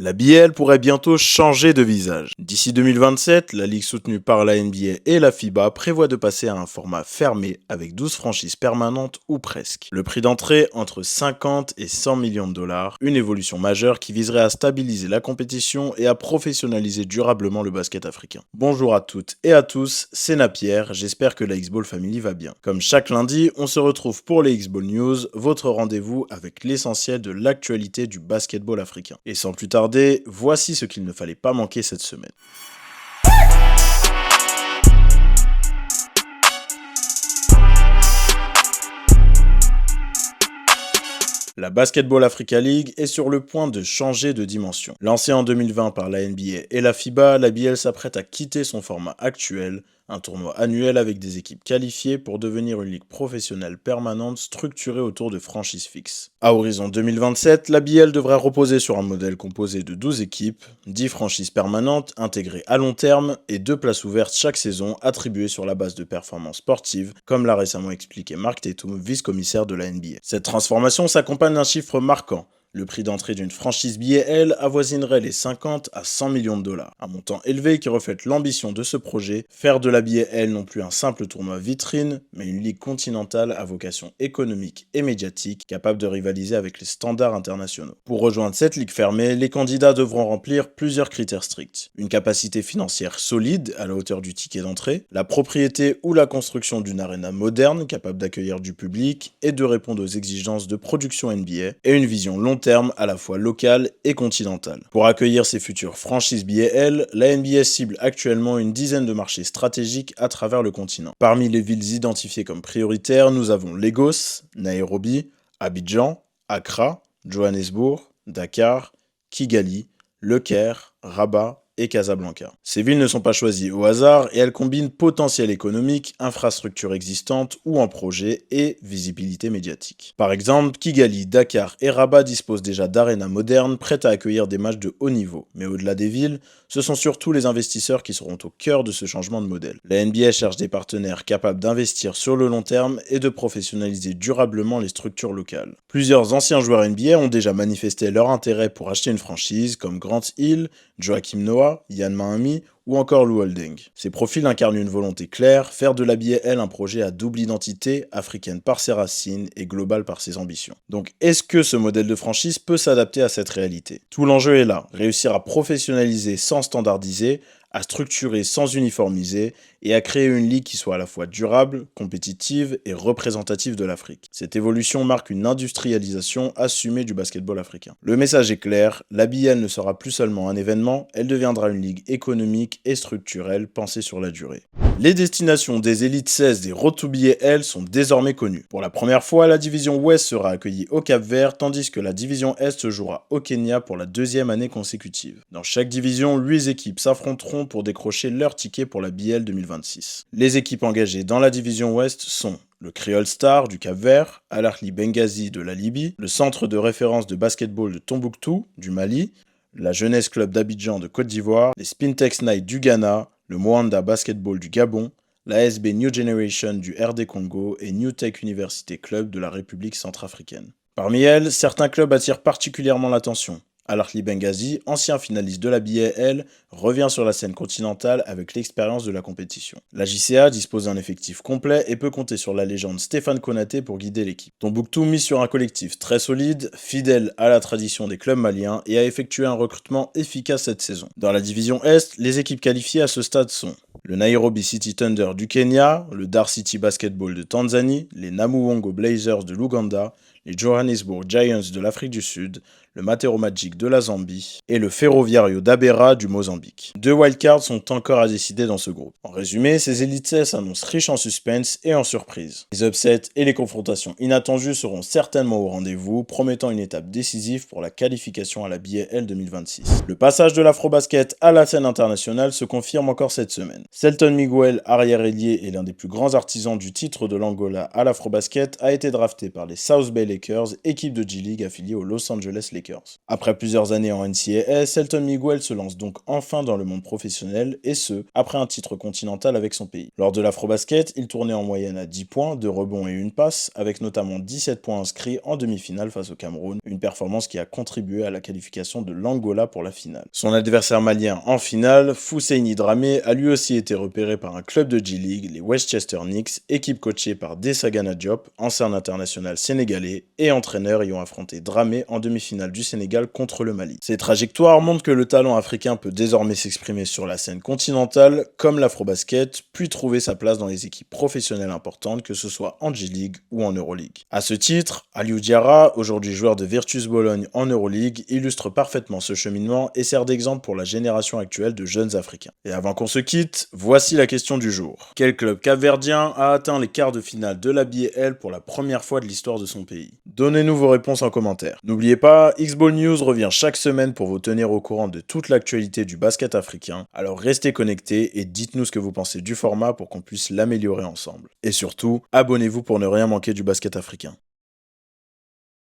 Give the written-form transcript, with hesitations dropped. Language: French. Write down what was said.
La BL pourrait bientôt changer de visage. D'ici 2027, la ligue soutenue par la NBA et la FIBA prévoit de passer à un format fermé avec 12 franchises permanentes ou presque. Le prix d'entrée entre 50 et 100 millions de dollars, une évolution majeure qui viserait à stabiliser la compétition et à professionnaliser durablement le basket africain. Bonjour à toutes et à tous, c'est Napier, j'espère que la X-Ball Family va bien. Comme chaque lundi, on se retrouve pour les X-Ball News, votre rendez-vous avec l'essentiel de l'actualité du basketball africain. Et sans plus tarder, voici ce qu'il ne fallait pas manquer cette semaine. La Basketball Africa League est sur le point de changer de dimension. Lancée en 2020 par la NBA et la FIBA, la BL s'apprête à quitter son format actuel, un tournoi annuel avec des équipes qualifiées pour devenir une ligue professionnelle permanente structurée autour de franchises fixes. À horizon 2027, la BL devrait reposer sur un modèle composé de 12 équipes, 10 franchises permanentes intégrées à long terme et 2 places ouvertes chaque saison attribuées sur la base de performances sportives, comme l'a récemment expliqué Mark Tatum, vice-commissaire de la NBA. Cette transformation s'accompagne d'un chiffre marquant. Le prix d'entrée d'une franchise BAL avoisinerait les 50 à 100 millions de dollars. Un montant élevé qui reflète l'ambition de ce projet, faire de la BAL non plus un simple tournoi vitrine, mais une ligue continentale à vocation économique et médiatique, capable de rivaliser avec les standards internationaux. Pour rejoindre cette ligue fermée, les candidats devront remplir plusieurs critères stricts. Une capacité financière solide à la hauteur du ticket d'entrée, la propriété ou la construction d'une aréna moderne capable d'accueillir du public et de répondre aux exigences de production NBA, et une vision long terme à la fois local et continental. Pour accueillir ces futures franchises BAL, la NBA cible actuellement une dizaine de marchés stratégiques à travers le continent. Parmi les villes identifiées comme prioritaires, nous avons Lagos, Nairobi, Abidjan, Accra, Johannesburg, Dakar, Kigali, Le Caire, Rabat et Casablanca. Ces villes ne sont pas choisies au hasard et elles combinent potentiel économique, infrastructures existantes ou en projet et visibilité médiatique. Par exemple, Kigali, Dakar et Rabat disposent déjà d'arénas modernes prêtes à accueillir des matchs de haut niveau. Mais au-delà des villes, ce sont surtout les investisseurs qui seront au cœur de ce changement de modèle. La NBA cherche des partenaires capables d'investir sur le long terme et de professionnaliser durablement les structures locales. Plusieurs anciens joueurs NBA ont déjà manifesté leur intérêt pour acheter une franchise comme Grant Hill, Joachim Noah, Yann Mahami ou encore Lou Holding. Ces profils incarnent une volonté claire, faire de la BAL un projet à double identité, africaine par ses racines et globale par ses ambitions. Donc est-ce que ce modèle de franchise peut s'adapter à cette réalité? Tout l'enjeu est là, réussir à professionnaliser sans standardiser, à structurer sans uniformiser et à créer une ligue qui soit à la fois durable, compétitive et représentative de l'Afrique. Cette évolution marque une industrialisation assumée du basketball africain. Le message est clair, la BAL ne sera plus seulement un événement, elle deviendra une ligue économique et structurelle pensée sur la durée. Les destinations des élites 16 des Road to BAL sont désormais connues. Pour la première fois, la division Ouest sera accueillie au Cap-Vert, tandis que la division Est se jouera au Kenya pour la 2e année consécutive. Dans chaque division, 8 équipes s'affronteront pour décrocher leur ticket pour la BL 2026. Les équipes engagées dans la division Ouest sont le Creole Star du Cap-Vert, Al Ahly Benghazi de la Libye, le centre de référence de basketball de Tombouctou du Mali, la Jeunesse Club d'Abidjan de Côte d'Ivoire, les Spintex Knights du Ghana, le Moanda Basketball du Gabon, la SB New Generation du RD Congo et New Tech University Club de la République centrafricaine. Parmi elles, certains clubs attirent particulièrement l'attention. Al Ahly Benghazi, ancien finaliste de la BAL, revient sur la scène continentale avec l'expérience de la compétition. La JCA dispose d'un effectif complet et peut compter sur la légende Stéphane Konaté pour guider l'équipe. Tombouctou mise sur un collectif très solide, fidèle à la tradition des clubs maliens et a effectué un recrutement efficace cette saison. Dans la division Est, les équipes qualifiées à ce stade sont le Nairobi City Thunder du Kenya, le Dar City Basketball de Tanzanie, les Namuwongo Blazers de l'Ouganda, les Johannesburg Giants de l'Afrique du Sud, le Matero Magic de la Zambie et le Ferroviario d'Abeira du Mozambique. 2 wildcards sont encore à décider dans ce groupe. En résumé, ces élites 16 s'annoncent riches en suspense et en surprises. Les upsets et les confrontations inattendues seront certainement au rendez-vous, promettant une étape décisive pour la qualification à la BAL 2026. Le passage de l'afro-basket à la scène internationale se confirme encore cette semaine. Selton Miguel, arrière-ailier et l'un des plus grands artisans du titre de l'Angola à l'afro-basket, a été drafté par les South Bay Lakers, équipe de G-League affiliée aux Los Angeles Lakers. Après plusieurs années en NCAA, Selton Miguel se lance donc enfin dans le monde professionnel, et ce, après un titre continental avec son pays. Lors de l'Afrobasket, il tournait en moyenne à 10 points, 2 rebonds et une passe, avec notamment 17 points inscrits en demi-finale face au Cameroun, une performance qui a contribué à la qualification de l'Angola pour la finale. Son adversaire malien en finale, Fousseini Dramé, a lui aussi été repéré par un club de G-League, les Westchester Knicks, équipe coachée par Desagana Diop, ancien international sénégalais et entraîneur ayant affronté Dramé en demi-finale du Sénégal contre le Mali. Ces trajectoires montrent que le talent africain peut désormais s'exprimer sur la scène continentale, comme l'Afrobasket, puis trouver sa place dans les équipes professionnelles importantes, que ce soit en G-League ou en Euroleague. À ce titre, Aliou Diarra, aujourd'hui joueur de Virtus Bologne en Euroleague, illustre parfaitement ce cheminement et sert d'exemple pour la génération actuelle de jeunes Africains. Et avant qu'on se quitte, voici la question du jour. Quel club capverdien a atteint les quarts de finale de la BAL pour la première fois de l'histoire de son pays? Donnez-nous vos réponses en commentaire. N'oubliez pas, X-Ball News revient chaque semaine pour vous tenir au courant de toute l'actualité du basket africain, alors restez connectés et dites-nous ce que vous pensez du format pour qu'on puisse l'améliorer ensemble. Et surtout, abonnez-vous pour ne rien manquer du basket africain.